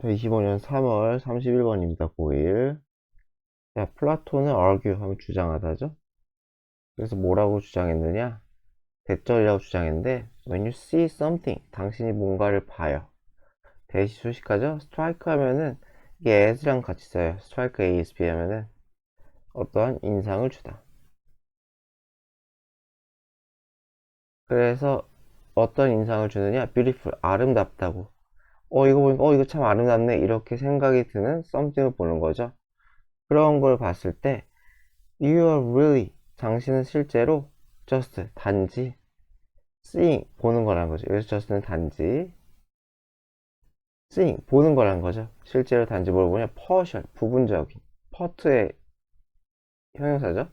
2025년 3월 31번입니다. 고1. 자, 플라톤은 argue 하면 주장하다죠. 그래서 뭐라고 주장했느냐? 대절이라고 주장했는데 when you see something, 당신이 뭔가를 봐요. 대시 수식하죠. strike 하면은 이게 as랑 같이 써요. strike ASB 하면은 어떠한 인상을 주다. 그래서 어떤 인상을 주느냐? beautiful, 아름답다고. 이거 보니까 이거 참 아름답네 이렇게 생각이 드는 something을 보는 거죠. 그런 걸 봤을 때 You are really, 당신은 실제로 just, 단지 seeing, 보는 거라는 거죠. 여기서 just는 단지 seeing, 보는 거라는 거죠. 실제로 단지 뭘 보냐? partial, 부분적인, part의 형용사죠.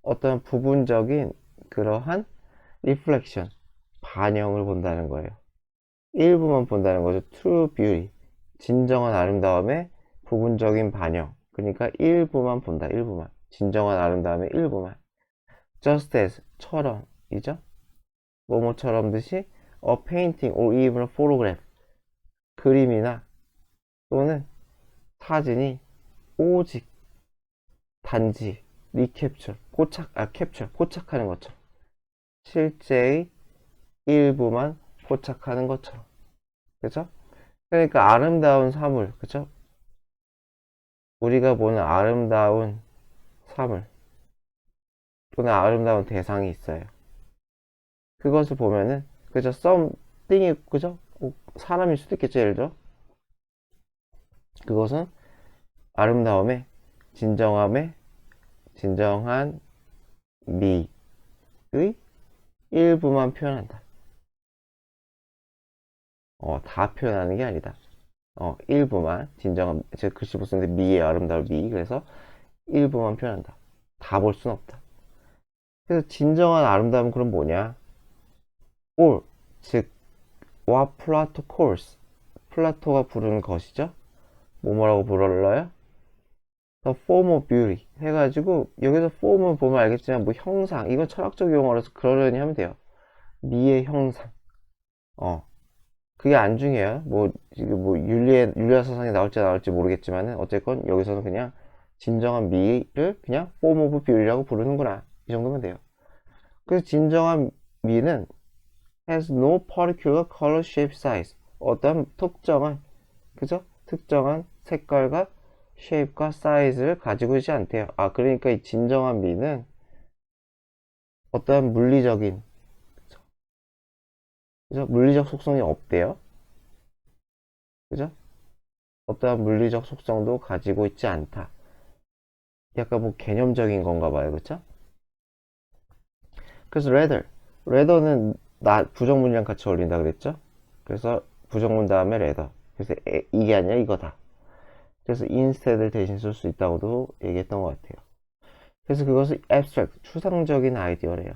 어떤 부분적인 그러한 reflection, 반영을 본다는 거예요. 일부만 본다는 거죠. true beauty, 진정한 아름다움의 부분적인 반영. 그러니까 일부만 본다. 일부만. 진정한 아름다움의 일부만. just as, 처럼 이죠. 뭐뭐처럼 듯이 a painting or even a photograph, 그림이나 또는 사진이 오직 단지 recapture, 포착하는 것처럼, 실제의 일부만 포착하는 것처럼. 그죠? 그러니까 아름다운 사물, 그죠? 우리가 보는 아름다운 사물 또는 아름다운 대상이 있어요. 그것을 보면은, 그죠? something이, 그죠? 사람일 수도 있겠죠. 예를 들어 그것은 아름다움의, 진정한 미의 일부만 표현한다. 다 표현하는 게 아니다. 일부만, 제가 글씨 못 쓰는데 미의 아름다울 미, 그래서 일부만 표현한다. 다 볼 순 없다. 그래서 진정한 아름다움은 그럼 뭐냐? all, 즉, 와 플라토 코스, 플라토가 부르는 것이죠. 뭐라고 불러요? The form of beauty 해가지고 여기서 form을 보면 알겠지만 뭐 형상, 이건 철학적 용어라서 그러려니 하면 돼요. 미의 형상. 그게 안 중요해요. 뭐 지금 뭐 윤리학 사상이 나올지 모르겠지만은 어쨌건 여기서는 그냥 진정한 미를 그냥 form of beauty라고 부르는구나, 이 정도면 돼요. 그래서 진정한 미는 has no particular color, shape, size, 어떤 특정한, 그죠? 특정한 색깔과 shape과 size를 가지고 있지 않대요. 그러니까 이 진정한 미는 어떠한 물리적인, 그죠? 물리적 속성이 없대요. 그죠? 어떠한 물리적 속성도 가지고 있지 않다. 약간 뭐 개념적인 건가 봐요. 그쵸? 그래서 rather는 부정문이랑 같이 어울린다 그랬죠? 그래서 부정문 다음에 rather. 그래서 이게 아니라 이거다. 그래서 instead를 대신 쓸 수 있다고도 얘기했던 것 같아요. 그래서 그것을 abstract, 추상적인 아이디어래요.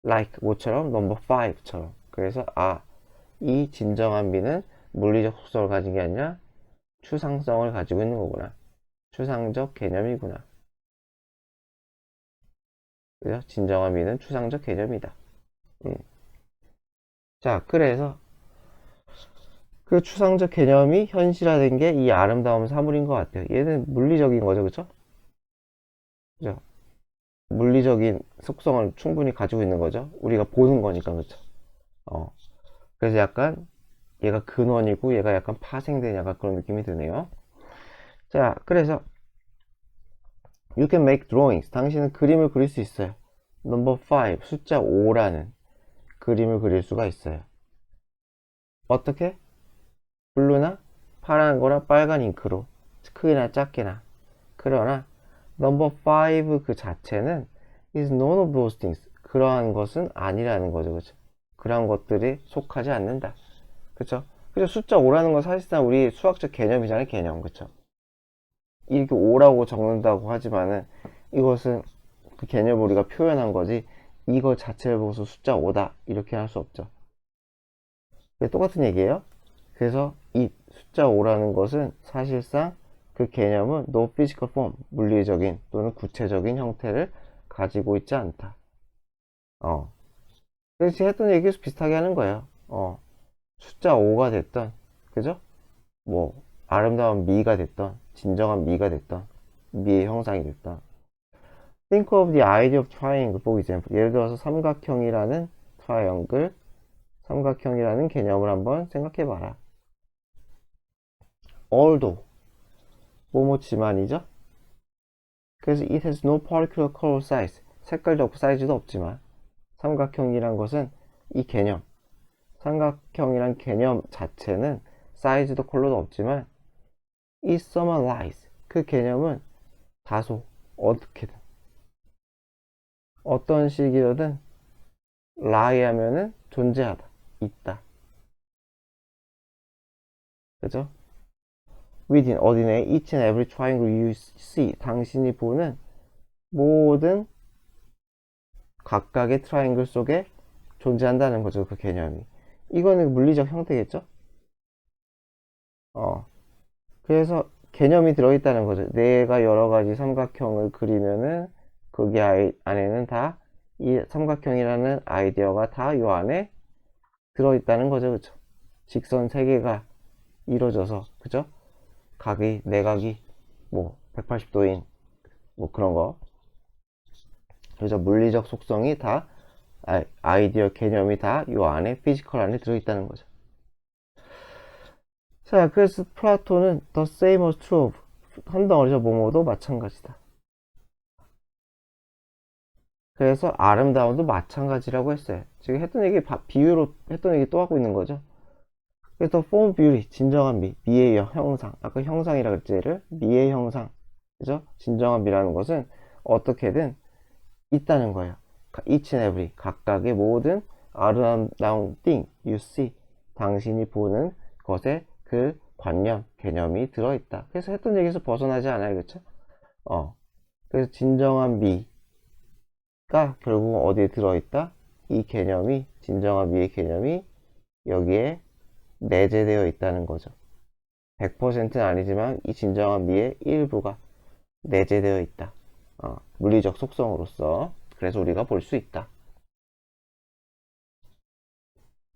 like, 뭐처럼, number 5처럼. 그래서, 이 진정한 미는 물리적 속성을 가진 게 아니라 추상성을 가지고 있는 거구나. 추상적 개념이구나. 그죠? 진정한 미는 추상적 개념이다. 자, 그래서 그 추상적 개념이 현실화된 게 이 아름다움 사물인 것 같아요. 얘는 물리적인 거죠, 그쵸? 그죠? 물리적인 속성을 충분히 가지고 있는 거죠. 우리가 보는 거니까, 그쵸? 어. 그래서 약간 얘가 근원이고 얘가 약간 파생된 약간 그런 느낌이 드네요. 자, 그래서 you can make drawings. 당신은 그림을 그릴 수 있어요. number 5, 숫자 5라는 그림을 그릴 수가 있어요. 어떻게? 블루나 파란 거나 빨간 잉크로, 크게나 작게나. 그러나 number 5 그 자체는 is none of those things. 그러한 것은 아니라는 거죠. 그죠? 그러한 것들이 속하지 않는다. 그쵸? 그죠? 숫자 5라는 건 사실상 우리 수학적 개념이잖아요. 개념. 그쵸? 이렇게 5라고 적는다고 하지만은 이것은 그 개념을 우리가 표현한 거지, 이거 자체를 보고서 숫자 5다 이렇게 할 수 없죠. 똑같은 얘기예요. 그래서 이 숫자 5라는 것은 사실상 그 개념은 no physical form, 물리적인 또는 구체적인 형태를 가지고 있지 않다. 그래서 했던 얘기에서 비슷하게 하는 거예요. 숫자 5가 됐던, 그죠? 뭐 아름다운 미가 됐던 진정한 미가 됐던 미의 형상이 됐던. Think of the idea of triangle, for example. 예를 들어서 삼각형이라는 triangle, 삼각형이라는 개념을 한번 생각해봐라. Although, 뭐뭐지만이죠? 그래서 it has no particular color size. 색깔도 없고 사이즈도 없지만 삼각형이란 것은 이 개념, 삼각형이란 개념 자체는 사이즈도 컬러도 없지만 it summarizes. 그 개념은 다소 어떻게든 어떤 식이로든 lie 하면은 존재하다, 있다. 그죠? within 어디네 each and every triangle you see. 당신이 보는 모든 각각의 트라이앵글 속에 존재한다는 거죠. 그 개념이. 이거는 물리적 형태겠죠? 그래서 개념이 들어있다는 거죠. 내가 여러 가지 삼각형을 그리면은 거기 안에는 다 이 삼각형이라는 아이디어가 다 이 안에 들어있다는 거죠. 그쵸? 직선 세 개가 이루어져서, 그죠? 각이, 내각이, 뭐, 180도인, 뭐 그런 거. 그래서 물리적 속성이 다, 아이디어 개념이 다 이 안에, 피지컬 안에 들어있다는 거죠. 자, 그래서 플라톤은 the same as true of. 한 덩어리죠. 뭐뭐도 마찬가지다. 그래서 아름다움도 마찬가지라고 했어요. 지금 했던 얘기 비유로 했던 얘기 또 하고 있는 거죠. 그래서 form beauty, 진정한 미, 미의 형상. 아까 형상이라 그랬지, 얘를. 미의 형상. 그죠? 진정한 미라는 것은 어떻게든 있다는 거예요. each and every, 각각의 모든 아름다운 thing, you see, 당신이 보는 것에 그 관념, 개념이 들어있다. 그래서 했던 얘기에서 벗어나지 않아요. 그쵸? 그래서 진정한 미가 결국 어디에 들어있다? 이 개념이, 진정한 미의 개념이 여기에 내재되어 있다는 거죠. 100%는 아니지만 이 진정한 미의 일부가 내재되어 있다. 물리적 속성으로서. 그래서 우리가 볼 수 있다.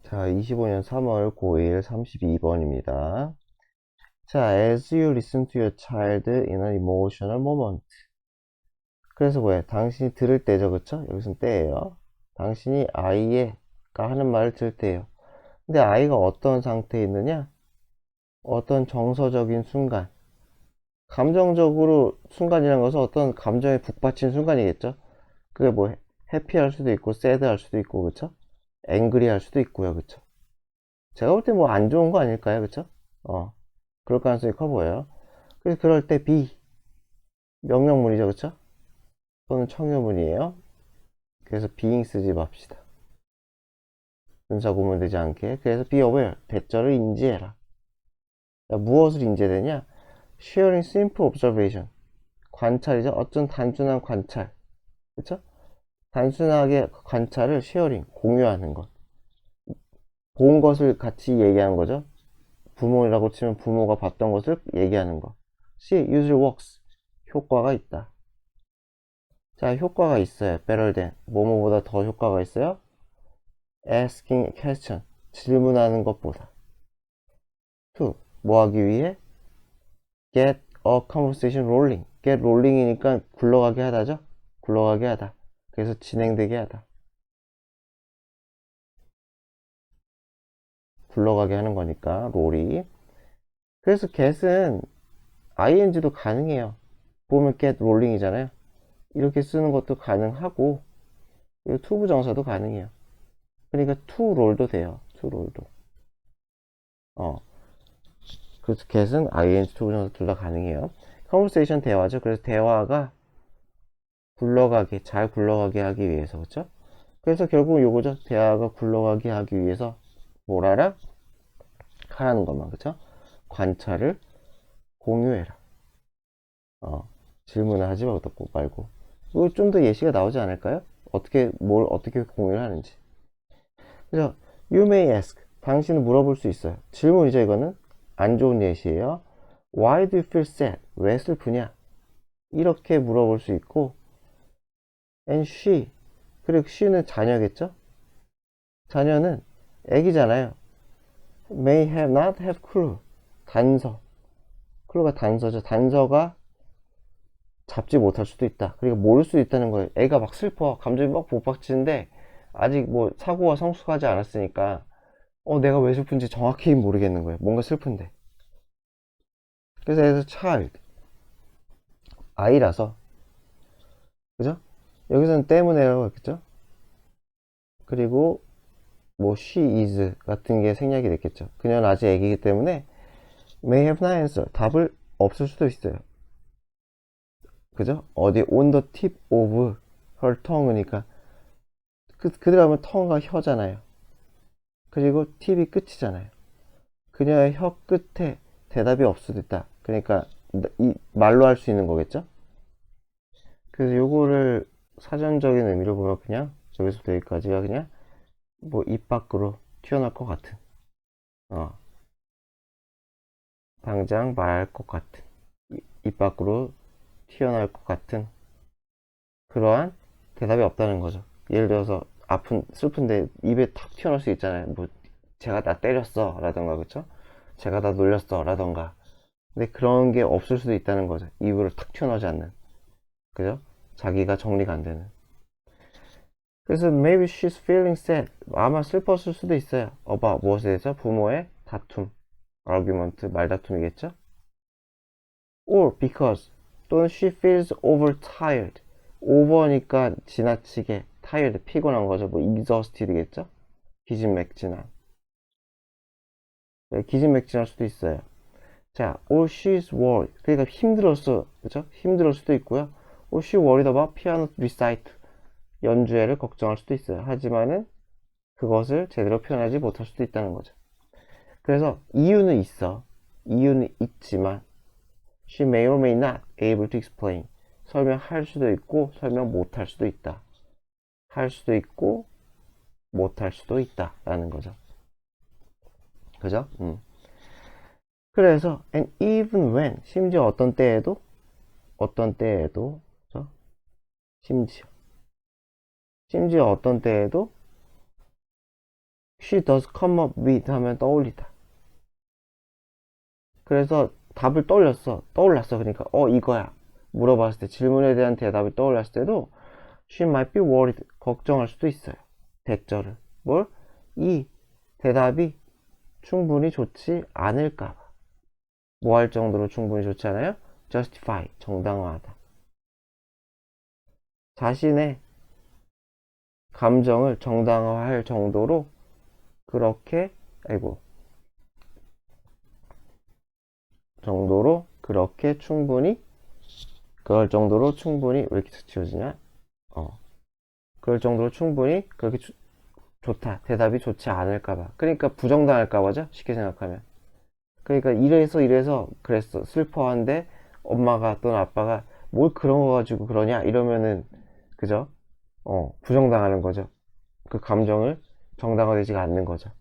자, 25년 3월 고1 32번입니다. 자, as you listen to your child in an emotional moment. 그래서 뭐예요? 당신이 들을 때죠, 그쵸? 여기서는 때예요. 당신이 아이가 하는 말을 들을 때예요. 근데 아이가 어떤 상태에 있느냐? 어떤 정서적인 순간, 감정적으로 순간이라는 것은 어떤 감정에 북받친 순간이겠죠? 그게 뭐 해피할 수도 있고 새드할 수도 있고 그쵸? 앵그리할 수도 있고요, 그쵸? 제가 볼 때 뭐 안 좋은 거 아닐까요, 그쵸? 그럴 가능성이 커 보여요. 그래서 그럴 때 be 명령문이죠, 그쵸? 또는 청유문이에요. 그래서 being 쓰지 맙시다. 분사 구문 되지 않게. 그래서 be aware, 대절을 인지해라. 무엇을 인지되냐? sharing simple observation, 관찰이죠. 어떤 단순한 관찰, 그쵸? 단순하게 관찰을 쉐어링, 공유하는 것. 본 것을 같이 얘기하는 거죠. 부모라고 치면 부모가 봤던 것을 얘기하는 것. C, usually works. 효과가 있다. 자, 효과가 있어요. better than. 뭐뭐보다 더 효과가 있어요. asking a question. 질문하는 것보다. to, 뭐 하기 위해? get a conversation rolling. get rolling이니까 굴러가게 하다죠. 굴러가게 하다. 그래서 진행되게 하다. 굴러가게 하는 거니까 롤이. 그래서 get은 ing도 가능해요. 보면 get rolling이잖아요. 이렇게 쓰는 것도 가능하고 이 투부정사도 가능해요. 그러니까 to roll도 돼요. to roll도. 그래서 get은 ing 투부정사 둘 다 가능해요. conversation 대화죠. 그래서 대화가 굴러가게 잘 굴러가게 하기 위해서 그렇죠? 그래서 결국 요거죠. 대화가 굴러가게 하기 위해서 뭐라라 하라는 것만 그렇죠? 관찰을 공유해라. 질문을 하지 말고. 이거 좀 더 예시가 나오지 않을까요? 뭘 어떻게 공유를 하는지. 그래서 you may ask. 당신은 물어볼 수 있어요. 질문이죠, 이거는. 안 좋은 예시예요. Why do you feel sad? 왜 슬프냐? 이렇게 물어볼 수 있고, and she. 그리고 she는 자녀겠죠? 자녀는 애기잖아요. may have not have clue. 단서. 클로가 단서죠. 단서가 잡지 못할 수도 있다. 그리고 모를 수도 있다는 거예요. 애가 막 슬퍼. 감정이 막 복박치는데 아직 뭐 사고가 성숙하지 않았으니까 내가 왜 슬픈지 정확히 모르겠는 거예요. 뭔가 슬픈데. 그래서 as a child. 아이라서. 그죠? 여기서는 때문에라고 했겠죠? 그리고 뭐 she is 같은 게 생략이 됐겠죠. 그녀는 아직 애기이기 때문에 may have no answer. 답을 없을 수도 있어요. 그죠? 어디 on the tip of her tongue니까 그대로 하면 tongue가 혀잖아요. 그리고 팁이 끝이잖아요. 그녀의 혀 끝에 대답이 없을 수도 있다. 그러니까 이 말로 할 수 있는 거겠죠? 그래서 요거를 사전적인 의미로 보면 그냥 여기서부터 여기까지가 그냥 뭐 입 밖으로 튀어나올 것 같은 당장 말할 것 같은 입 밖으로 튀어나올 것 같은 그러한 대답이 없다는 거죠. 예를 들어서 슬픈데 입에 탁 튀어나올 수 있잖아요. 뭐 제가 나 때렸어 라던가 그쵸? 제가 나 놀렸어 라던가 근데 그런 게 없을 수도 있다는 거죠. 입으로 탁 튀어나오지 않는 그죠? 자기가 정리가 안 되는 그래서 maybe she's feeling sad 아마 슬펐을 수도 있어요. 무엇에 대해서? 부모의 다툼 argument 말다툼이겠죠? or because 또는 she feels overtired over니까 지나치게 tired 피곤한 거죠. 뭐 exhausted겠죠? 기진맥진한 기진맥진할 수도 있어요. 자, or she's worried 그러니까 힘들었어 그죠? 힘들 수도 있고요. or she worried about piano recite 연주회를 걱정할 수도 있어요. 하지만은 그것을 제대로 표현하지 못할 수도 있다는 거죠. 그래서 이유는 있어. 이유는 있지만 she may or may not able to explain 설명할 수도 있고 설명 못할 수도 있다. 할 수도 있고 못할 수도 있다 라는 거죠. 그죠? 그래서 and even when 심지어 어떤 때에도 그죠? 심지어 어떤 때에도 she does come up with 하면 떠올리다. 그래서 답을 떠올랐어. 그러니까 이거야. 물어봤을 때 질문에 대한 대답이 떠올랐을 때도 she might be worried 걱정할 수도 있어요. 대절을 뭘? 이 대답이 충분히 좋지 않을까봐 뭐 할 정도로 충분히 좋지 않아요? justify 정당화하다. 자신의 감정을 정당화할 정도로 그렇게 그렇게 충분히 그럴 정도로 충분히 왜 이렇게 지워지냐? 그럴 정도로 충분히 그렇게 좋다. 대답이 좋지 않을까봐. 그러니까 부정당할까봐죠. 쉽게 생각하면. 그러니까 이래서 그랬어. 슬퍼한데 엄마가 또는 아빠가 뭘 그런 거 가지고 그러냐? 이러면은 그죠? 부정당하는 거죠. 그 감정을 정당화되지가 않는 거죠.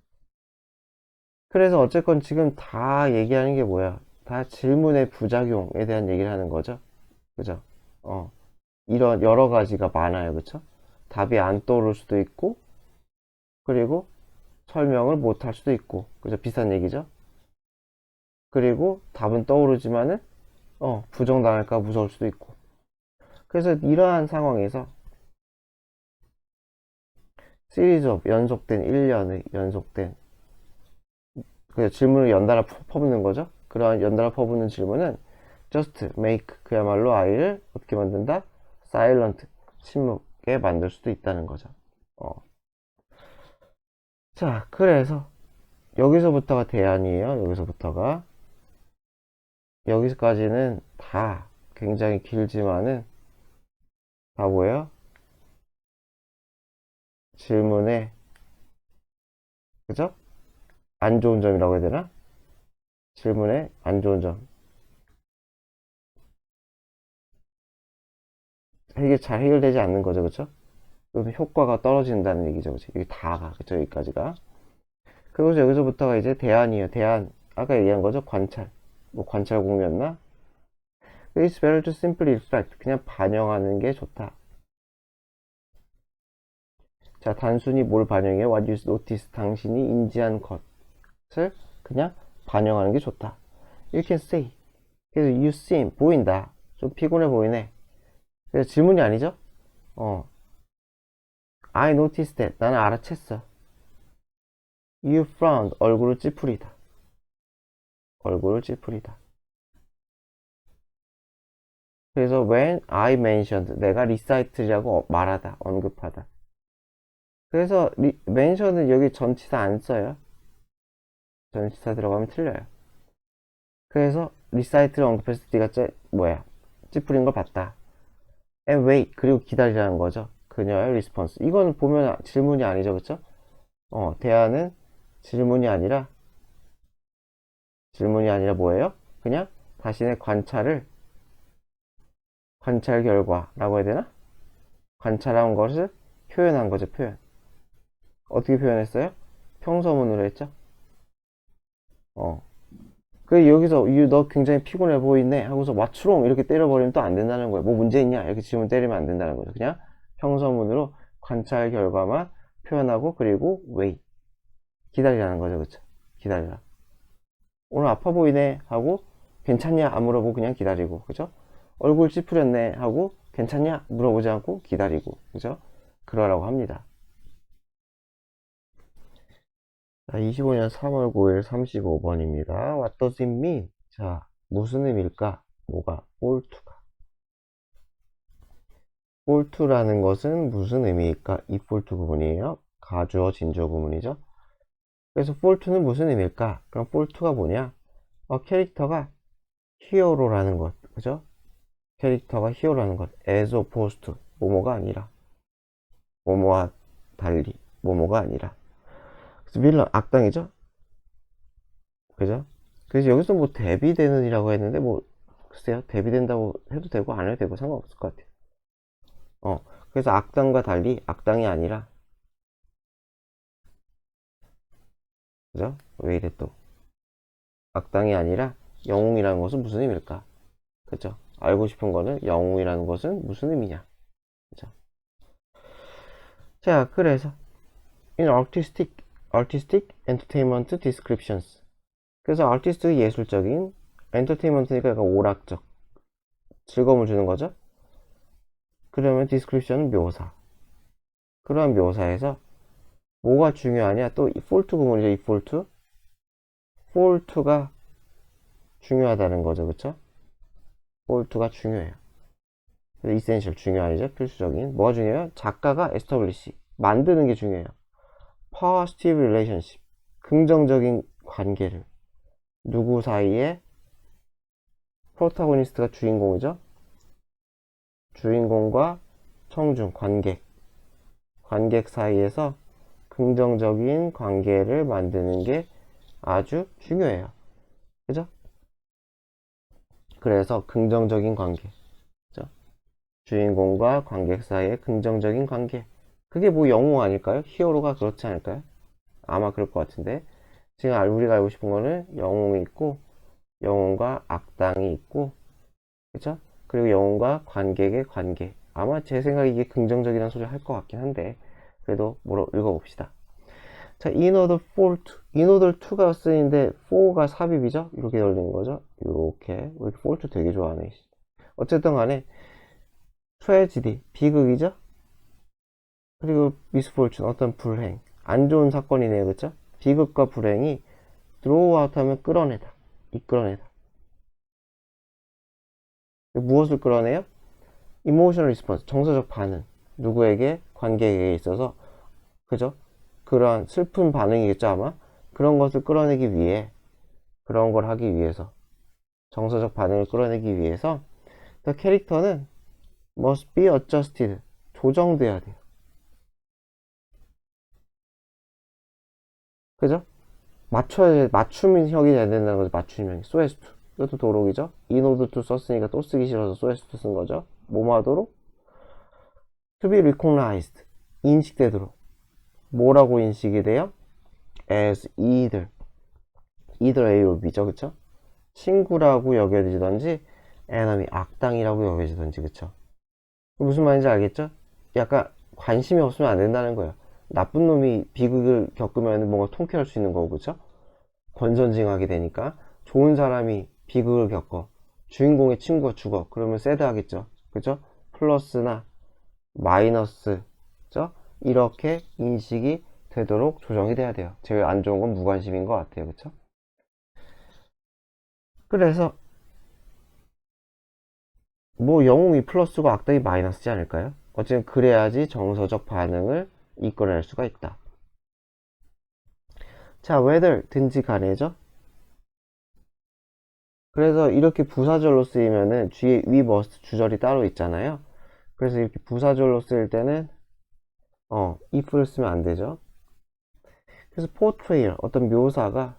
그래서 어쨌건 지금 다 얘기하는 게 뭐야? 다 질문의 부작용에 대한 얘기를 하는 거죠. 그죠? 이런 여러 가지가 많아요. 그쵸? 답이 안 떠오를 수도 있고, 그리고 설명을 못 할 수도 있고, 그죠? 비슷한 얘기죠? 그리고 답은 떠오르지만은, 부정당할까 무서울 수도 있고. 그래서 이러한 상황에서 시리즈 업 연속된 1년의 연속된 그 질문을 연달아 퍼붓는 거죠. 그러한 연달아 퍼붓는 질문은 just make 그야말로 아이를 어떻게 만든다? silent 침묵에 만들 수도 있다는 거죠. 자, 그래서 여기서부터가 대안이에요. 여기서까지는 다 굉장히 길지만은 다 뭐예요? 질문에 그죠? 안 좋은 점이라고 해야 되나? 질문에 안 좋은 점 잘 해결되지 않는 거죠, 그쵸? 그럼 효과가 떨어진다는 얘기죠, 그쵸? 이게 다가 그쵸? 여기까지가 그리고 여기서부터가 이제 대안이에요. 대안 아까 얘기한 거죠? 관찰 뭐 관찰 공유였나? It's better to simply reflect 그냥 반영하는 게 좋다. 자, 단순히 뭘 반영해? What you notice 당신이 인지한 것을 그냥 반영하는 게 좋다. You can say. 그래서 you seem, 보인다. 좀 피곤해 보이네. 그래서 질문이 아니죠? I noticed that. 나는 알아챘어. You frowned. 얼굴을 찌푸리다. 얼굴을 찌푸리다. 그래서 when I mentioned, 내가 recite라고 말하다, 언급하다. 그래서 mention은 여기 전치사 안 써요. 전치사 들어가면 틀려요. 그래서 recite를 언급했을 때 네가 찌푸린 걸 봤다. And wait, 그리고 기다리라는 거죠. 그녀의 response. 이건 보면 질문이 아니죠, 그쵸? 대화는 질문이 아니라 뭐예요? 그냥 자신의 관찰 결과라고 해야 되나? 관찰한 것을 표현한 거죠, 표현. 어떻게 표현했어요? 평서문으로 했죠? 그 여기서 너 굉장히 피곤해 보이네 하고서 What's wrong? 이렇게 때려버리면 또 안 된다는 거예요. 뭐 문제 있냐? 이렇게 질문 때리면 안 된다는 거죠. 그냥 평서문으로 관찰 결과만 표현하고 그리고 wait. 기다리라는 거죠, 그쵸? 기다리라. 오늘 아파 보이네 하고 괜찮냐? 안 물어보고 그냥 기다리고, 그죠? 얼굴 찌푸렸네 하고 괜찮냐? 물어보지 않고 기다리고, 그죠? 그러라고 합니다. 자, 25년 3월 9일 35번입니다. What does it mean? 자, 무슨 의미일까? 뭐가? 폴투가. 폴투라는 것은 무슨 의미일까? 이 폴투 구문이에요. 가주어, 진주어 구문이죠. 그래서 폴투는 무슨 의미일까? 그럼 폴투가 뭐냐? 캐릭터가 히어로라는 것, 그죠? 캐릭터가 히어로라는 것, as opposed to, 뭐뭐가 아니라, 뭐뭐와 달리, 뭐뭐가 아니라. 그래서 빌런, 악당이죠? 그죠? 그래서 여기서 뭐 대비되는 이라고 했는데, 뭐, 글쎄요, 대비된다고 해도 되고, 안 해도 되고, 상관없을 것 같아요. 그래서 악당과 달리, 악당이 아니라, 그죠? 왜 이래 또? 악당이 아니라, 영웅이라는 것은 무슨 의미일까? 그죠? 알고 싶은 거는 영웅이라는 것은 무슨 의미냐? 그죠? 자, 그래서 in artistic entertainment descriptions. 그래서 artistic 예술적인 entertainment니까 약간 오락적 즐거움을 주는 거죠. 그러면 description은 묘사. 그러한 묘사에서 뭐가 중요하냐? 또 fault 구문이죠. 이 fault가 중요하다는 거죠, 그쵸? fault가 중요해요. essential 중요하죠. 필수적인. 뭐가 중요해요? 작가가 establish 만드는 게 중요해요. positive relationship 긍정적인 관계를 누구 사이에 프로타고니스트가 주인공이죠. 주인공과 청중 관객 사이에서 긍정적인 관계를 만드는 게 아주 중요해요. 그죠? 그래서 긍정적인 관계, 그죠? 주인공과 관객 사이의 긍정적인 관계. 그게 뭐 영웅 아닐까요? 히어로가 그렇지 않을까요? 아마 그럴 것 같은데 지금 우리가 알고 싶은 거는 영웅이 있고 영웅과 악당이 있고 그쵸? 그리고 영웅과 관객의 관계. 아마 제 생각에 이게 긍정적이라는 소리 할 것 같긴 한데 그래도 뭐로 읽어봅시다. 자, in order for to, in order to가 쓰이는데 for가 삽입이죠? 이렇게 열리는 거죠? 이렇게 우리 for to 되게 좋아하네. 어쨌든 간에 트레지디 비극이죠? 그리고 misfortune 어떤 불행 안 좋은 사건이네요, 그쵸? 비극과 불행이 draw out 하면 끌어내다 이끌어내다. 무엇을 끌어내요? emotional response 정서적 반응 누구에게 관객에게 있어서 그죠? 그러한 슬픈 반응이겠죠 아마 그런 것을 끌어내기 위해 그런 걸 하기 위해서 정서적 반응을 끌어내기 위해서 the 캐릭터는 must be adjusted 조정돼야 돼요. 그죠? 맞춤형이 돼야 된다는 거죠. 맞춤형이 so as to 이것도 도록이죠. in order to 썼으니까 또 쓰기 싫어서 so as to 쓴 거죠. 뭐뭐 하도록 to be recognized 인식되도록 뭐라고 인식이 돼요? as either A or B죠, 그쵸? 친구라고 여겨지던지 enemy 악당이라고 여겨지던지, 그쵸? 무슨 말인지 알겠죠? 약간 관심이 없으면 안 된다는 거예요. 나쁜 놈이 비극을 겪으면 뭔가 통쾌할 수 있는 거고, 그쵸? 권선징악이 되니까 좋은 사람이 비극을 겪어. 주인공의 친구가 죽어. 그러면 새드 하겠죠. 그죠? 플러스나 마이너스, 그죠? 이렇게 인식이 되도록 조정이 돼야 돼요. 제일 안 좋은 건 무관심인 것 같아요. 그쵸? 그래서 뭐 영웅이 플러스고 악당이 마이너스지 않을까요? 어쨌든 그래야지 정서적 반응을 이끌어낼 수가 있다. 자, whether 든지 간에죠. 그래서 이렇게 부사절로 쓰이면은 뒤에 we must 주절이 따로 있잖아요. 그래서 이렇게 부사절로 쓰일 때는 if를 쓰면 안 되죠. 그래서 portrayal 어떤 묘사가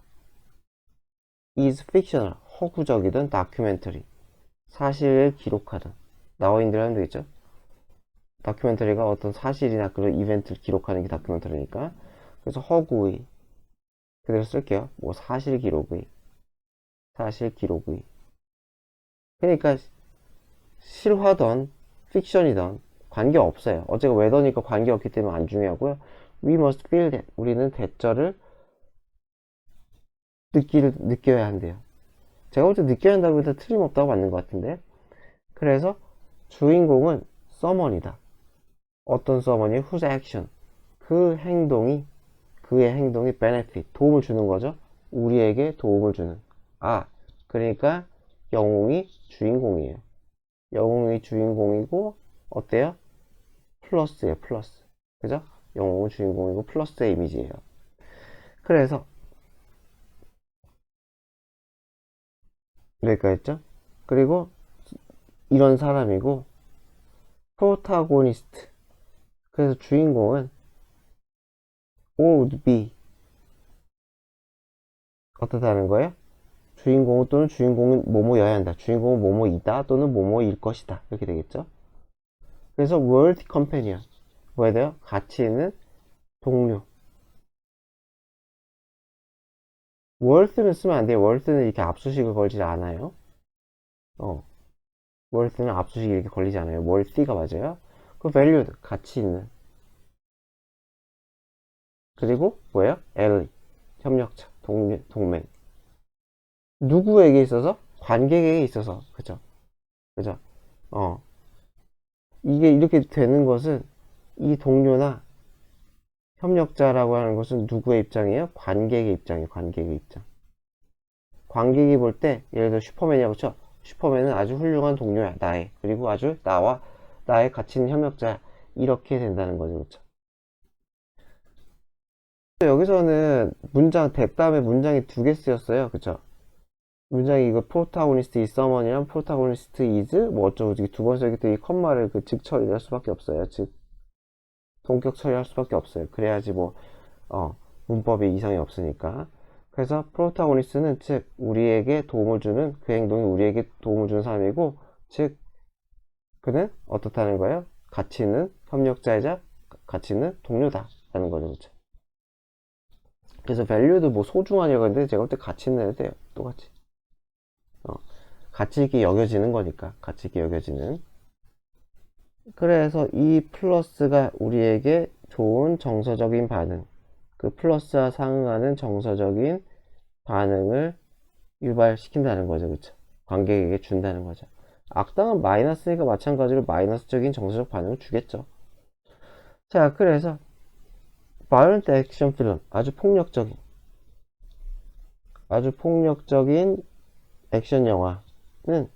is fictional 허구적이든 documentary 사실을 기록하든 나와 있는 대로 하면 되겠죠. 다큐멘터리가 어떤 사실이나 그런 이벤트를 기록하는 게 다큐멘터리니까. 그래서 허구의 그대로 쓸게요. 뭐 사실 기록의 그러니까 실화던 픽션이던 관계없어요. 어제가 웨더니까 관계없기 때문에 안 중요하고요. We must feel that 우리는 대절을 느껴야 한대요. 제가 볼 때 느껴야 한다고 해도 틀림없다고 맞는 것 같은데. 그래서 주인공은 서먼이다. 어떤 서머니 whose action 그의 행동이 benefit 도움을 주는 거죠. 우리에게 도움을 주는. 그러니까 영웅이 주인공이에요. 영웅이 주인공이고 어때요? 플러스예요. 플러스. 그죠? 영웅은 주인공이고 플러스의 이미지예요. 그래서 여기까지 했죠? 그리고 이런 사람이고 프로타고니스트 그래서 주인공은 would be 어떻다는 거예요? 주인공 또는 주인공은 뭐뭐여야 한다. 주인공은 뭐뭐이다 또는 뭐뭐일 것이다. 이렇게 되겠죠. 그래서 worthy companion 뭐야 돼요? 가치 있는 동료. worth는 쓰면 안 돼요. worth는 이렇게 압수식을 걸지 않아요. worth는 압수식이 이렇게 걸리지 않아요. worthy가 맞아요. 그 valued 가치 있는. 그리고 뭐예요? ally 협력자 동맹. 누구에게 있어서? 관객에게 있어서. 그죠? 그죠? 이게 이렇게 되는 것은 이 동료나 협력자라고 하는 것은 누구의 입장이에요? 관객의 입장이에요. 관객의 입장. 관객이 볼 때 예를 들어 슈퍼맨이라고 쳐. 슈퍼맨은 아주 훌륭한 동료야. 나의. 그리고 아주 나의 가치 있는 협력자야. 이렇게 된다는 거죠. 그렇죠? 여기서는 문장 대다음에 문장이 두 개 쓰였어요. 그쵸? 문장이 이거 프로타고니스트 is someone이랑 프로타고니스트 is 뭐 어쩌고 두 번 쓰기 때문에 이 컴마를 그 즉 처리할 수밖에 없어요. 즉 동격 처리할 수밖에 없어요. 그래야지 뭐 문법에 이상이 없으니까. 그래서 프로타고니스트는 즉 우리에게 도움을 주는 그 행동이 우리에게 도움을 주는 사람이고 즉 그는 어떻다는 거예요? 가치 있는 협력자이자 가치 있는 동료다 라는 거죠. 그렇죠? 그래서 value도 뭐 소중하냐고 했는데 제가 볼 때 가치 있는 애도 돼요. 똑같이 가치 있게 여겨지는 거니까 가치 있게 여겨지는. 그래서 이 플러스가 우리에게 좋은 정서적인 반응 그 플러스와 상응하는 정서적인 반응을 유발시킨다는 거죠. 그쵸? 관객에게 준다는 거죠. 악당은 마이너스니까 마찬가지로 마이너스적인 정서적 반응을 주겠죠. 자, 그래서 violent 액션 필름 아주 폭력적인 액션 영화는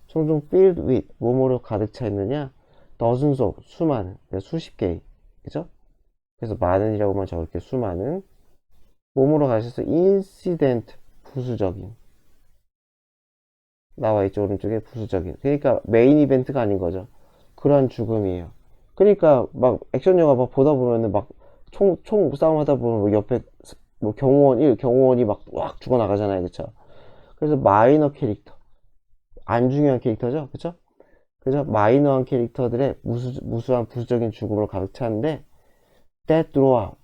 종종 filled with 뭐뭐로 가득 차 있느냐 dozens of 수많은 수십 개의 그죠? 그래서 많은이라고만 적을게 수많은 몸으로 가셔서 인시덴트 부수적인 나와 있죠 오른쪽에 부수적인 그러니까 메인 이벤트가 아닌 거죠 그런 죽음이에요 그러니까 막 액션 영화 막 보다 보면은 막 총 싸움 하다 보면 뭐 옆에 뭐 경호원이 막 왁 죽어나가잖아요 그쵸 그래서 마이너 캐릭터 안 중요한 캐릭터죠 그쵸 그래서 마이너한 캐릭터들의 무수한 부수적인 죽음으로 가득 차는데 that throughout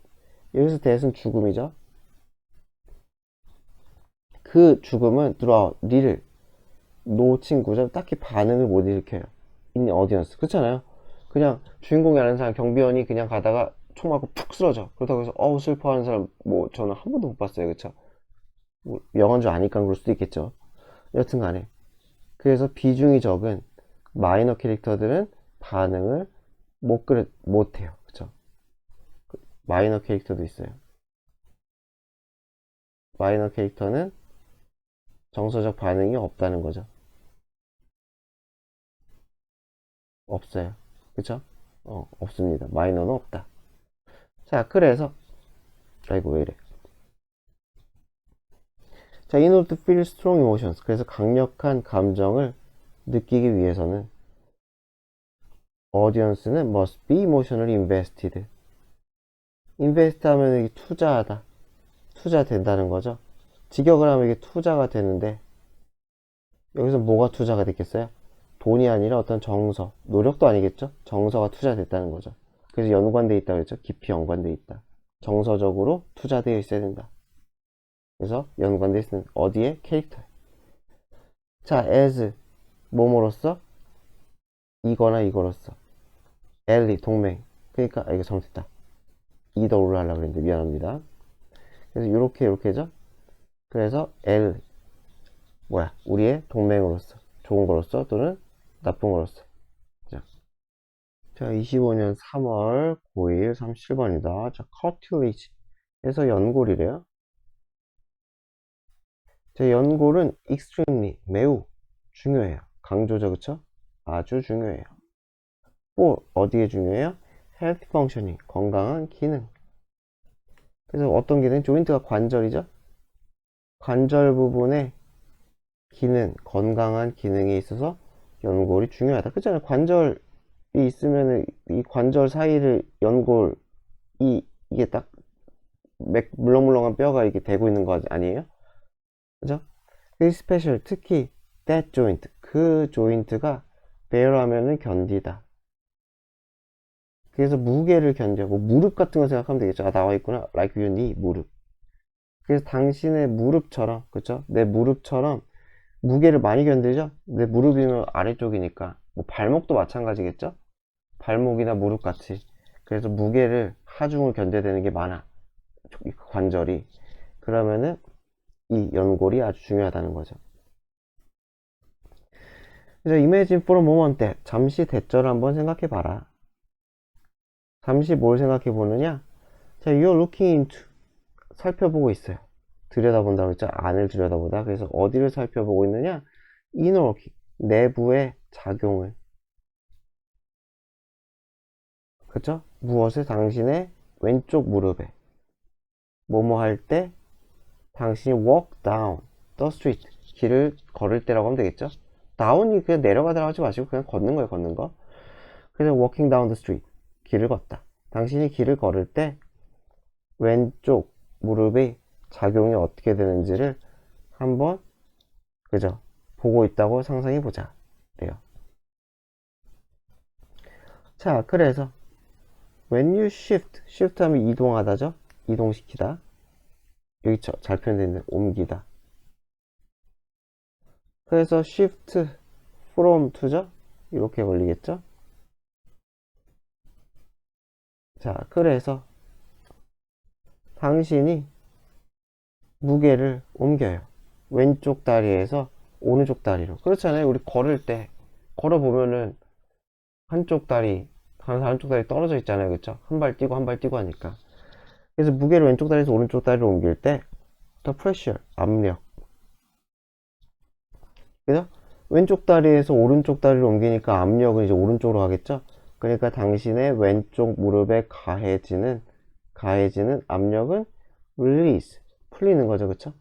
여기서 that은 죽음이죠 그 죽음은 throughout 니를 노 친구죠 딱히 반응을 못 일으켜요 in audience 그렇잖아요 그냥 주인공이 아는 사람 경비원이 그냥 가다가 총 맞고 푹 쓰러져 그렇다고 해서 어우 슬퍼하는 사람 뭐 저는 한 번도 못 봤어요 그쵸 뭐 영화인 줄 아니까 그럴 수도 있겠죠 여튼 간에. 그래서 비중이 적은 마이너 캐릭터들은 반응을 못해요. 그쵸? 마이너 캐릭터도 있어요. 마이너 캐릭터는 정서적 반응이 없다는 거죠. 없어요. 그쵸? 없습니다. 마이너는 없다. 자, 그래서, 아이고, 왜 이래. 자, in order to feel strong emotions. 그래서 강력한 감정을 느끼기 위해서는 audience는 must be emotionally invested. invest 하면 이게 투자하다. 투자된다는 거죠. 직역을 하면 이게 투자가 되는데, 여기서 뭐가 투자가 됐겠어요? 돈이 아니라 어떤 정서, 노력도 아니겠죠? 정서가 투자됐다는 거죠. 그래서 연관돼 있다고 했죠. 깊이 연관돼 있다. 정서적으로 투자되어 있어야 된다. 그래서 연관돼 있는 어디에? 캐릭터에. 자, as 뭐뭐로써? 이거나 이거로써. ally 동맹. 그러니까 이거 잘못했다. 이더로 하려고 그랬는데 미안합니다. 그래서 요렇게죠. 그래서 L 뭐야? 우리의 동맹으로서 좋은 거로서 또는 나쁜 거로서. 자, 25년 3월 9일 37번이다. 자, cartilage. 그래서 연골이래요. 자, 연골은 extremely 매우 중요해요. 강조죠, 그쵸? 아주 중요해요. 어디에 중요해요? health functioning, 건강한 기능. 그래서 어떤 기능? 조인트가 관절이죠? 관절 부분의 기능, 건강한 기능에 있어서 연골이 중요하다. 그렇잖아요. 관절이 있으면 이 관절 사이를 이게 딱 물렁물렁한 뼈가 이렇게 대고 있는 거 아니에요? 그죠? 그 스페셜, 특히 that joint, 그 조인트가 bear 하면은 견디다. 그래서 무게를 견뎌. 뭐 무릎 같은 거 생각하면 되겠죠. 아, 나와 있구나. like your knee, 무릎. 그래서 당신의 무릎처럼, 그쵸? 내 무릎처럼 무게를 많이 견디죠? 내 무릎이면 아래쪽이니까. 뭐 발목도 마찬가지겠죠? 발목이나 무릎 같이. 그래서 무게를, 하중을 견뎌야 되는 게 많아. 관절이. 그러면은 이 연골이 아주 중요하다는 거죠. 그래서 imagine for a moment that, 잠시 대절을 한번 생각해 봐라. 잠시 뭘 생각해 보느냐? 자, you're looking into, 살펴보고 있어요. 들여다본다고 했죠? 안을 들여다보다. 그래서 어디를 살펴보고 있느냐? inner working, 내부의 작용을. 그쵸? 무엇을? 당신의 왼쪽 무릎에. 뭐뭐 할 때, 당신이 walk down the street, 길을 걸을 때라고 하면 되겠죠? down이 그냥 내려가더라고 하지 마시고 그냥 걷는 거예요, 걷는 거. 그래서 walking down the street, 길을 걷다. 당신이 길을 걸을 때 왼쪽 무릎의 작용이 어떻게 되는지를 한번, 그죠? 보고 있다고 상상해 보자. 그래요. 자, 그래서 when you shift 하면 이동하다죠? 이동시키다. 여기 잘 표현되어 있는 옮기다. 그래서 shift from to죠? 이렇게 걸리겠죠? 자, 그래서 당신이 무게를 옮겨요. 왼쪽 다리에서 오른쪽 다리로. 그렇잖아요. 우리 걸을 때 걸어보면은 한쪽 다리 떨어져 있잖아요. 그쵸? 한 발 뛰고 한 발 뛰고 하니까. 그래서 무게를 왼쪽 다리에서 오른쪽 다리로 옮길 때 the pressure, 압력. 그죠? 왼쪽 다리에서 오른쪽 다리로 옮기니까 압력은 이제 오른쪽으로 가겠죠? 그러니까 당신의 왼쪽 무릎에 가해지는 압력은 release, 풀리는 거죠. 그쵸?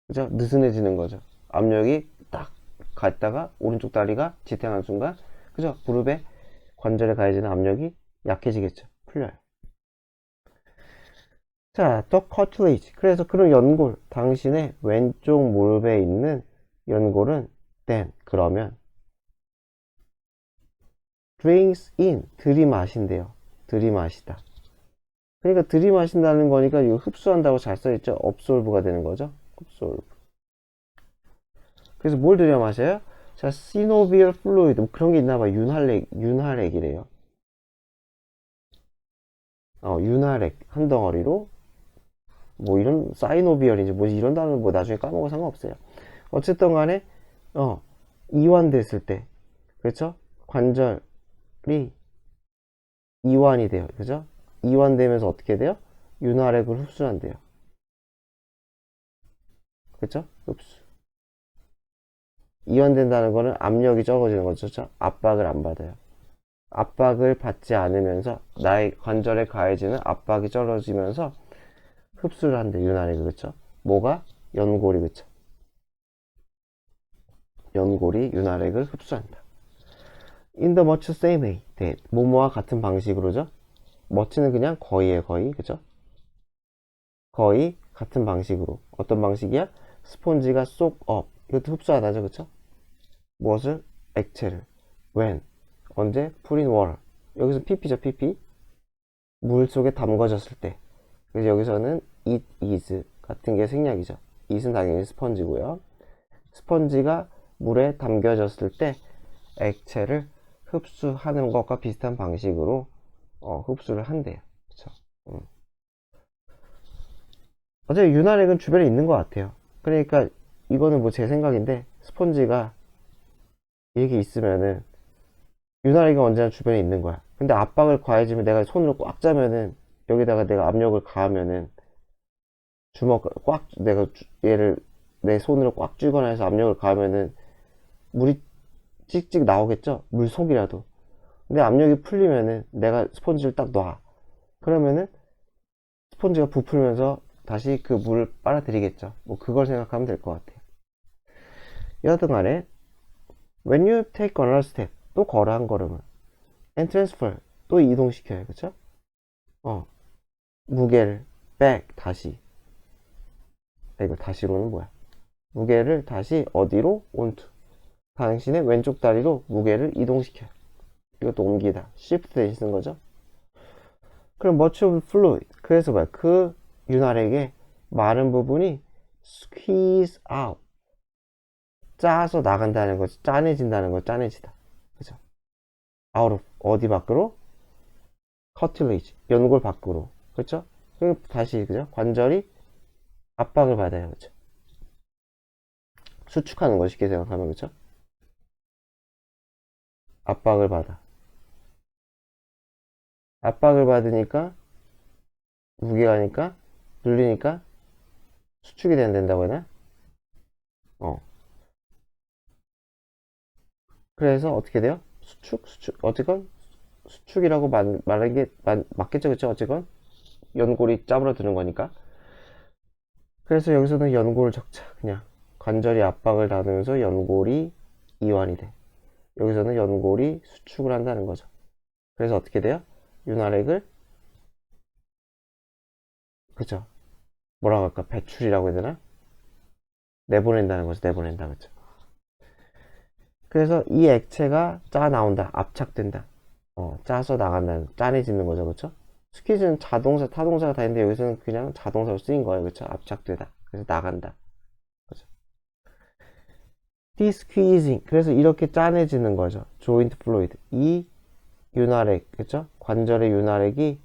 그죠? 느슨해지는 거죠. 압력이 딱 갔다가 오른쪽 다리가 지탱하는 순간, 그죠? 무릎에 관절에 가해지는 압력이 약해지겠죠. 풀려요. 자, 더 cartilage. 그래서 그런 연골, 당신의 왼쪽 무릎에 있는 연골은 then, 그러면 drinks in, 들이마신대요. 들이마시다. 그러니까 들이마신다는 거니까 이거 흡수한다고 잘 써있죠. absorbe가 되는 거죠. absorb. 그래서 뭘 들여마셔요? 자, synovial fluid, 뭐 그런 게 있나봐. 윤활액이래요. 윤활액 한 덩어리로 뭐 이런 사이노비얼인지 뭐지 이런 단어는 뭐 나중에 까먹어 상관없어요. 어쨌든 간에 이완됐을 때 그렇죠? 관절이 이완이 돼요. 그죠? 이완되면서 어떻게 돼요? 윤활액을 흡수한대요. 그렇죠? 흡수. 이완된다는 거는 압력이 적어지는 거죠. 그렇죠? 압박을 안 받아요. 압박을 받지 않으면서 나의 관절에 가해지는 압박이 떨어지면서 흡수를 한대 윤활액을. 그렇죠? 뭐가? 연골이. 그렇죠? 연골이 윤활액을 흡수한다. In the much same way that 뭐뭐와 같은 방식으로죠. much는 그냥 거의에 거의. 그죠? 거의 같은 방식으로. 어떤 방식이야? 스폰지가 soak up. 이것도 흡수하다죠. 그쵸? 무엇을? 액체를. when? 언제? put in water. 여기서 pp죠. pp. 물 속에 담궈졌을 때. 그래서 여기서는 it is 같은 게 생략이죠. it은 당연히 스펀지고요. 스펀지가 물에 담겨졌을 때 액체를 흡수하는 것과 비슷한 방식으로 흡수를 한대요. 그쵸? 어차피 윤활액은 주변에 있는 것 같아요. 그러니까 이거는 뭐 제 생각인데 스펀지가 이렇게 있으면은 윤활액이 언제나 주변에 있는 거야. 근데 압박을 가해지면 내가 손으로 꽉 짜면은 여기다가 내가 압력을 가하면은 내가 얘를 내 손으로 꽉 쥐거나 해서 압력을 가하면은 물이 찍찍 나오겠죠? 물 속이라도. 근데 압력이 풀리면은 내가 스펀지를 딱 놔. 그러면은 스펀지가 부풀면서 다시 그 물을 빨아들이겠죠. 뭐 그걸 생각하면 될 것 같아요. 여하튼 간에 when you take another step 또 걸어 한 걸음을 and transfer 또 이동시켜요. 그쵸? 무게를 back 다시 이거 다시로는 뭐야? 무게를 다시 어디로? onto 당신의 왼쪽 다리로 무게를 이동시켜요. 이것도 옮기다 shift 대신 쓴 거죠. 그럼 much of fluid 그래서 뭐야? 그 윤활액의 마른 부분이 squeeze out 짜서 나간다는 거지. 짜내진다는 거. 짜내지다. 그죠? out of 어디 밖으로? cartilage 연골 밖으로. 그렇죠? 다시 그죠? 관절이 압박을 받아요. 그죠? 수축하는 거 쉽게 생각하면. 그죠? 압박을 받아. 압박을 받으니까 무게가니까 눌리니까 수축이 된다고 해야 되나? 어. 그래서 어떻게 돼요? 수축. 어쨌건 수축이라고 말하는 게 맞겠죠. 그쵸? 어쨌건 연골이 짜부러드는 거니까. 그래서 여기서는 연골 적자. 그냥 관절이 압박을 받으면서 연골이 이완이 돼. 여기서는 연골이 수축을 한다는 거죠. 그래서 어떻게 돼요? 윤활액을 그죠? 뭐라고 할까? 배출이라고 해야 되나? 내보낸다는 거죠. 내보낸다. 그죠? 그래서 이 액체가 짜 나온다. 압착된다. 짜서 나간다는, 짜내지는 거죠. 그쵸? 스퀴즈는 자동사, 타동사가 다 있는데 여기서는 그냥 자동사로 쓰인 거예요. 그쵸? 압착되다. 그래서 나간다. 그죠? 디스퀴징. 그래서 이렇게 짜내지는 거죠. 조인트 플루이드. 이 윤활액, 그쵸? 관절의 윤활액이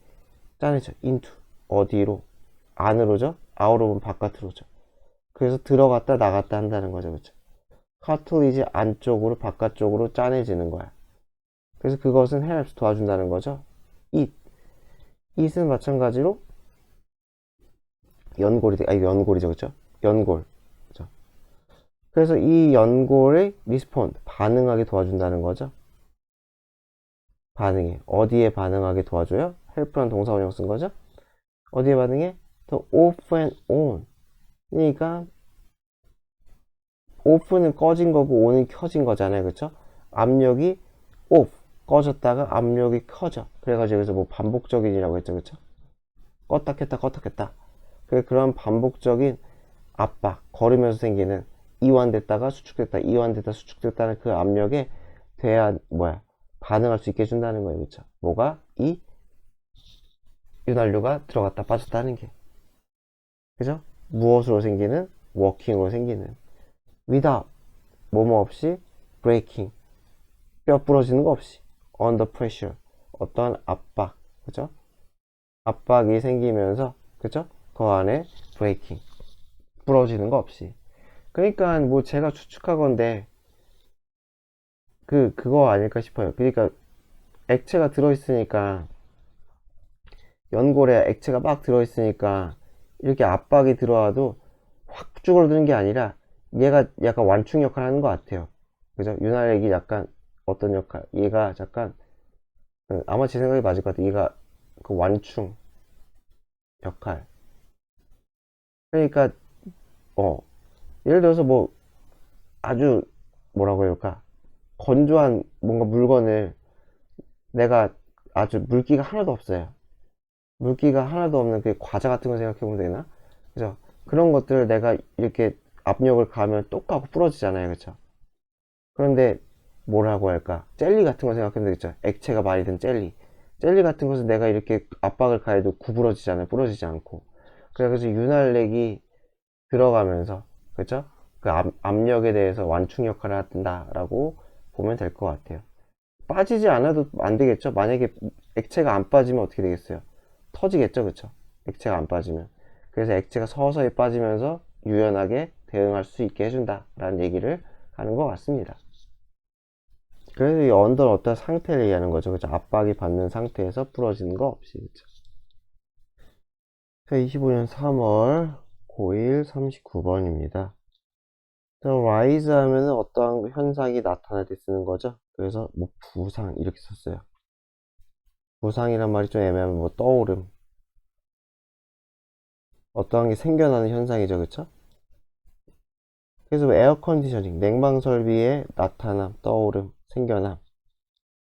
짜내져. 인투. 어디로? 안으로죠? 아우로는 바깥으로죠. 그래서 들어갔다 나갔다 한다는 거죠. 그쵸? 카틀리지 안쪽으로 바깥쪽으로 짜내지는 거야. 그래서 그것은 helps 도와준다는 거죠. it. it은 마찬가지로 연골이죠. 그쵸? 연골. 그쵸? 그래서 이 연골의 respond, 반응하게 도와준다는 거죠. 반응해. 어디에 반응하게 도와줘요? help라는 동사원형 쓴 거죠. 어디에 반응해? 더 off and on. 그러니까 off는 꺼진 거고 on은 켜진 거잖아요. 그쵸? 압력이 off, 꺼졌다가 압력이 켜져. 그래가지고 여기서 뭐 반복적인이라고 했죠. 그쵸? 껐다 켰다 껐다 켰다. 그런 반복적인 압박, 걸으면서 생기는 이완됐다가 수축됐다, 이완됐다, 수축됐다는 그 압력에 반응할 수 있게 해준다는 거예요. 그쵸? 뭐가? 이 윤활유가 들어갔다 빠졌다 하는 게. 그죠? 무엇으로 생기는? 워킹으로 생기는. without, 뭐뭐 없이, breaking, 뼈 부러지는 거 없이, under pressure, 어떤 압박, 그죠? 압박이 생기면서, 그죠? 그 안에 브레이킹, 부러지는 거 없이. 그러니까 뭐 제가 추측하건데 그거 아닐까 싶어요. 그러니까 액체가 들어있으니까, 연골에 액체가 막 들어있으니까 이렇게 압박이 들어와도 확 쭈그러드는 게 아니라 얘가 약간 완충 역할을 하는 것 같아요. 그죠? 윤활액이 약간 어떤 역할, 얘가 약간 아마 제 생각이 맞을 것 같아요. 얘가 그 완충 역할. 그러니까 어 예를 들어서 뭐 아주 뭐라고 해야 할까, 건조한 뭔가 물건을, 내가 아주 물기가 하나도 없어요. 물기가 하나도 없는 그 과자 같은 거 생각해 보면 되나? 그죠? 그런 것들을 내가 이렇게 압력을 가하면 똑하고 부러지잖아요. 그쵸? 그런데 뭐라고 할까? 젤리 같은 거 생각하면 되겠죠? 액체가 많이 든 젤리. 젤리 같은 것은 내가 이렇게 압박을 가해도 구부러지잖아요. 부러지지 않고. 그래서 윤활렉이 들어가면서, 그죠? 그 압력에 대해서 완충 역할을 한다라고 보면 될 것 같아요. 빠지지 않아도 안 되겠죠? 만약에 액체가 안 빠지면 어떻게 되겠어요? 터지겠죠, 그쵸? 액체가 안 빠지면. 그래서 액체가 서서히 빠지면서 유연하게 대응할 수 있게 해준다라는 얘기를 하는 것 같습니다. 그래서 이 언더는 어떤 상태를 얘기하는 거죠, 그죠? 압박이 받는 상태에서 부러지는 거 없이, 그죠? 25년 3월 고1 39번입니다. rise 하면은 어떠한 현상이 나타날 때 쓰는 거죠. 그래서 뭐 부상 이렇게 썼어요. 부상이란 말이 좀 애매하면 뭐 떠오름, 어떠한 게 생겨나는 현상이죠, 그쵸? 그래서 뭐 에어 컨디셔닝, 냉방 설비의 나타남, 떠오름, 생겨남,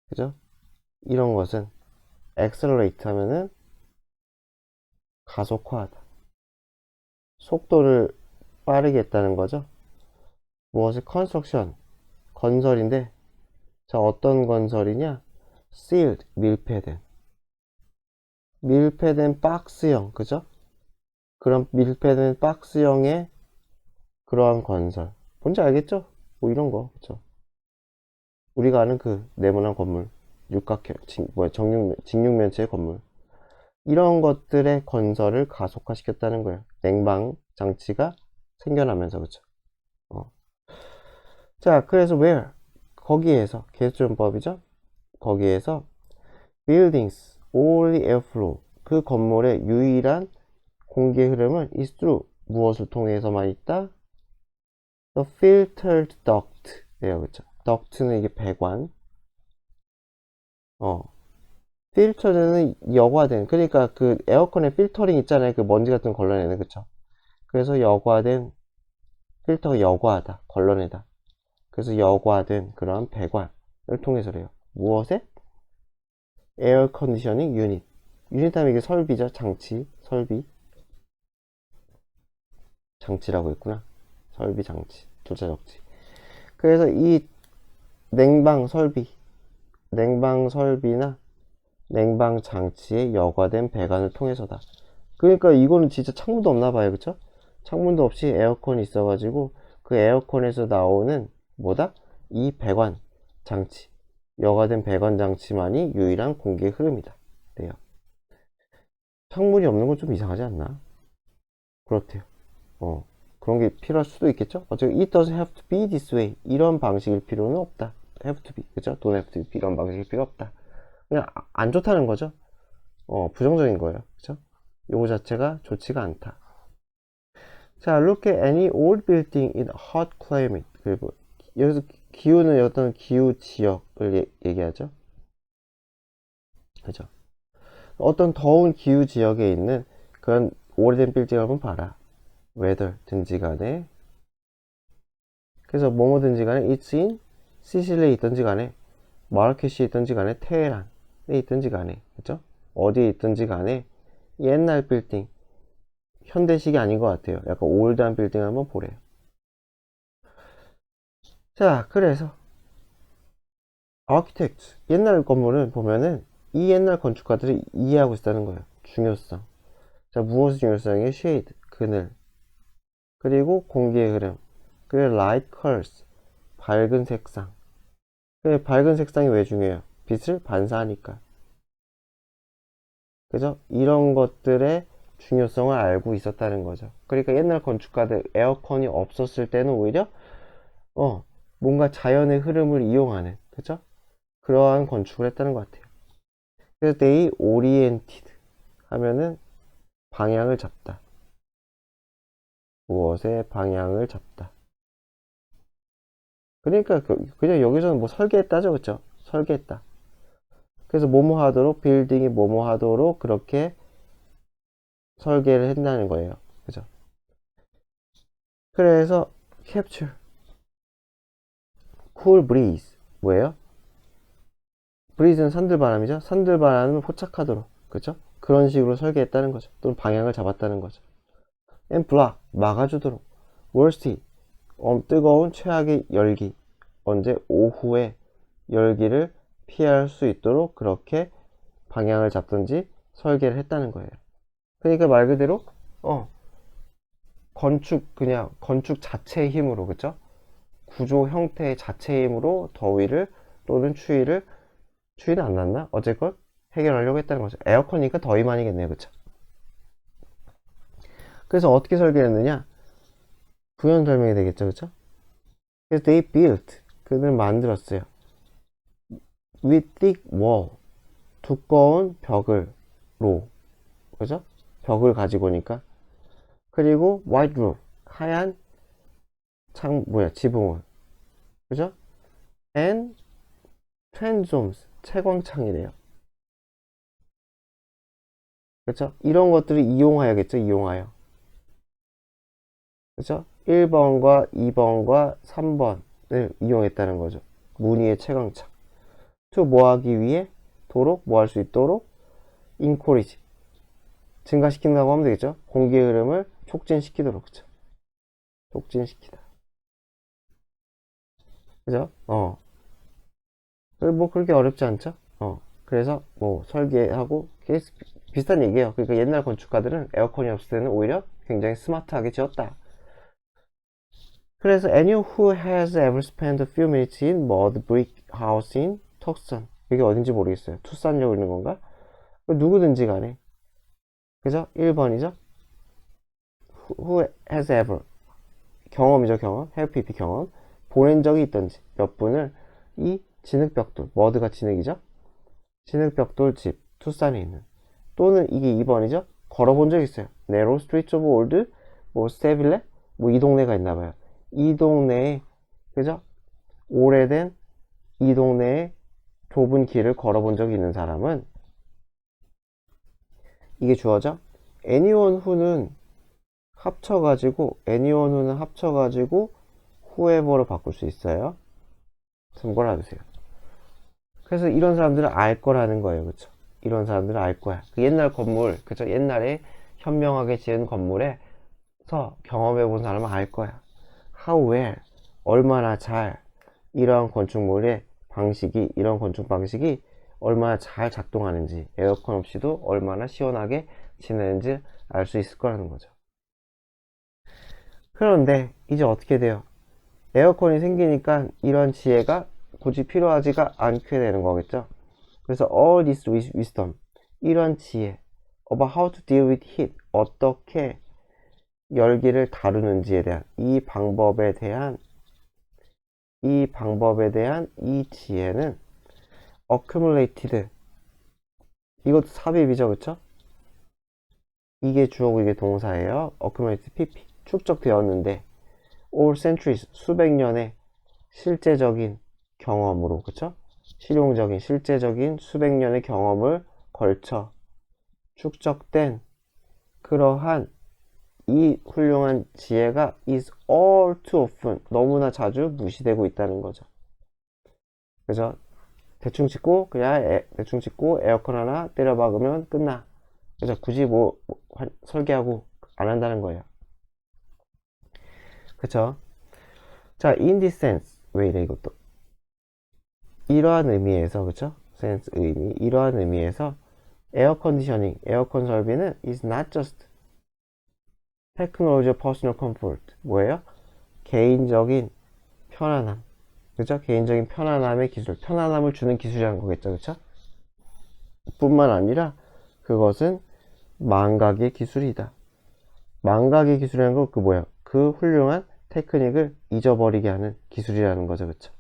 그죠? 이런 것은 accelerate 하면은 가속화하다, 속도를 빠르게 했다는 거죠. 무엇의 construction, 건설인데, 자, 어떤 건설이냐? sealed, 밀폐된 박스형, 그죠? 그런 밀폐된 박스형의 그러한 건설. 뭔지 알겠죠? 뭐 이런 거, 그죠? 우리가 아는 그 네모난 건물, 육각형, 직육면체의 건물. 이런 것들의 건설을 가속화시켰다는 거예요. 냉방 장치가 생겨나면서, 그죠? 어. 자, 그래서 where? 거기에서, 계수존법이죠? 거기에서 buildings, only airflow. 그 건물의 유일한 공기 흐름은 is through. 무엇을 통해서만 있다? The filtered duct. 네요, 그쵸? duct는 이게 배관. 필터는 여과된, 그러니까 그 에어컨에 필터링 있잖아요. 그 먼지 같은 거 걸러내는, 그쵸? 그래서 여과된, 필터가 여과하다, 걸러내다. 그래서 여과된 그런 배관을 통해서래요. 무엇에? 에어 컨디셔닝 유닛. 유닛 하면 이게 설비죠. 장치, 설비. 장치라고 했구나. 설비, 장치. 조자 적지. 그래서 이 냉방 설비, 냉방 설비나 냉방 장치의 여과된 배관을 통해서다. 그러니까 이거는 진짜 창문도 없나 봐요. 그쵸? 창문도 없이 에어컨이 있어가지고 그 에어컨에서 나오는 뭐다? 이 배관 장치, 여과된 배관 장치만이 유일한 공기의 흐름이다. 그래요. 창문이 없는 건 좀 이상하지 않나? 그렇대요. 그런 게 필요할 수도 있겠죠? 어차피 it doesn't have to be this way. 이런 방식일 필요는 없다. have to be. 그죠? don't have to be. 이런 방식일 필요 없다. 그냥 안 좋다는 거죠. 부정적인 거예요. 그죠? 요거 자체가 좋지가 않다. 자, look at any old building in a hot climate. 그리고 여기서 기후는 어떤 기후 지역을 얘기하죠. 그죠? 어떤 더운 기후 지역에 있는 그런 오래된 빌딩을 한번 봐라. whether든지 간에, 그래서 뭐뭐든지 간에 it's in 시실리에 있든지 간에, 마라케시에 있든지 간에, 테헤란에 있든지 간에, 그죠? 어디에 있든지 간에 옛날 빌딩, 현대식이 아닌 것 같아요. 약간 올드한 빌딩 한번 보래요. 자, 그래서 아키텍트, 옛날 건물은 보면은 이 옛날 건축가들이 이해하고 있다는 거예요. 중요성. 자, 무엇의 중요성이? 쉐이드, 그늘, 그리고 공기의 흐름, 그리고 라이트 컬러스, 밝은 색상. 그 밝은 색상이 왜 중요해요? 빛을 반사하니까. 그죠? 이런 것들의 중요성을 알고 있었다는 거죠. 그러니까 옛날 건축가들 에어컨이 없었을 때는 오히려 뭔가 자연의 흐름을 이용하는, 그죠? 그러한 건축을 했다는 것 같아요. 그래서 they oriented 하면은 방향을 잡다. 무엇의 방향을 잡다. 그러니까 그냥 여기서는 뭐 설계했다죠, 그쵸? 설계했다. 그래서 뭐뭐 하도록, 빌딩이 뭐뭐 하도록 그렇게 설계를 한다는 거예요. 그죠? 그래서 capture, cool breeze 뭐예요? breeze는 산들바람이죠. 산들바람을 포착하도록, 그죠? 그런 식으로 설계했다는 거죠. 또는 방향을 잡았다는 거죠. and block 막아주도록, worst heat 뜨거운 최악의 열기, 언제 오후에 열기를 피할 수 있도록 그렇게 방향을 잡든지 설계를 했다는 거예요. 그러니까 말 그대로 그냥 건축 자체의 힘으로, 그쵸? 구조 형태 자체의 힘으로 더위를 또는 추위는 안 났나? 어쨌건 해결하려고 했다는 거죠. 에어컨이니까 더위만이겠네요, 그쵸? 그래서 어떻게 설계했느냐? 부연 설명이 되겠죠, 그쵸? 그래서 they built, 그들은 만들었어요. with thick wall, 두꺼운 벽을로, 그죠? 벽을 가지고니까. 그리고 white roof, 하얀 지붕을, 그죠? and transoms, 채광창이래요. 그쵸? 이런 것들을 이용하여겠죠, 이용하여. 그쵸? 1번과 2번과 3번을 이용했다는 거죠. 무늬의 채광창. to 뭐 하기 위해? 뭐 할 수 있도록? encourage, 증가시킨다고 하면 되겠죠? 공기의 흐름을 촉진시키도록, 그쵸? 촉진시키다. 그죠? 뭐 그렇게 어렵지 않죠? 그래서 뭐 설계하고 비슷한 얘기예요. 그러니까 옛날 건축가들은 에어컨이 없을 때는 오히려 굉장히 스마트하게 지었다. 그래서 anyone who has ever spent a few minutes in mud brick house in Tucson, 이게 어딘지 모르겠어요. 투싼이라고 있는 건가? 누구든지 간에, 그죠? 1번이죠? who has ever, 경험이죠, 경험. have pp 경험. 보낸 적이 있던지 몇 분을 이 진흙벽돌, 머드가 진흙이죠? 진흙벽돌 집, 투싼에 있는. 또는 이게 2번이죠? 걸어본 적 있어요. narrow streets of old, 뭐 스테빌레? 뭐 이 동네가 있나봐요. 이 동네에, 그죠? 오래된 이 동네에 좁은 길을 걸어본 적이 있는 사람은, 이게 주어죠? anyone who는 합쳐가지고 whoever로 바꿀 수 있어요. 참고를 해주세요. 그래서 이런 사람들은 알 거라는 거예요, 그쵸? 이런 사람들은 알 거야. 그 옛날 건물, 그쵸? 옛날에 현명하게 지은 건물에서 경험해 본 사람은 알 거야. How well, 얼마나 잘 이런 건축 방식이 얼마나 잘 작동하는지, 에어컨 없이도 얼마나 시원하게 지내는지 알 수 있을 거라는 거죠. 그런데 이제 어떻게 돼요? 에어컨이 생기니까 이런 지혜가 굳이 필요하지가 않게 되는 거겠죠. 그래서 all this wisdom, 이런 지혜 about how to deal with heat, 어떻게 열기를 다루는지에 대한 이 방법에 대한 이 지혜는 accumulated, 이것도 삽입이죠, 그쵸? 이게 주어고 이게 동사예요. accumulated pp, 축적되었는데 all centuries, 수백 년의 실제적인 경험으로, 그쵸? 실제적인 수백 년의 경험을 걸쳐 축적된 그러한 이 훌륭한 지혜가 is all too often, 너무나 자주 무시되고 있다는 거죠. 그래서 대충 짓고 에어컨 하나 때려 박으면 끝나. 그래서 굳이 설계하고 안 한다는 거예요. 그쵸? 자, in this sense, 왜 이래 이것도? 이러한 의미에서, 그쵸? sense 의미, 이러한 의미에서 에어컨 설비는 is not just technology of personal comfort, 뭐예요? 개인적인 편안함, 그죠? 개인적인 편안함의 기술, 편안함을 주는 기술이라는 거겠죠, 그쵸? 뿐만 아니라 그것은 망각의 기술이다. 망각의 기술이라는 건 그 뭐야? 그 훌륭한 테크닉을 잊어버리게 하는 기술이라는 거죠. 그쵸?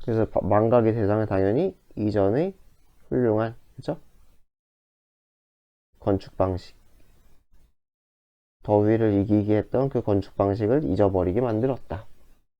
그래서 망각의 대상은 당연히 이전의 훌륭한, 그쵸? 건축 방식. 더위를 이기게 했던 그 건축 방식을 잊어버리게 만들었다.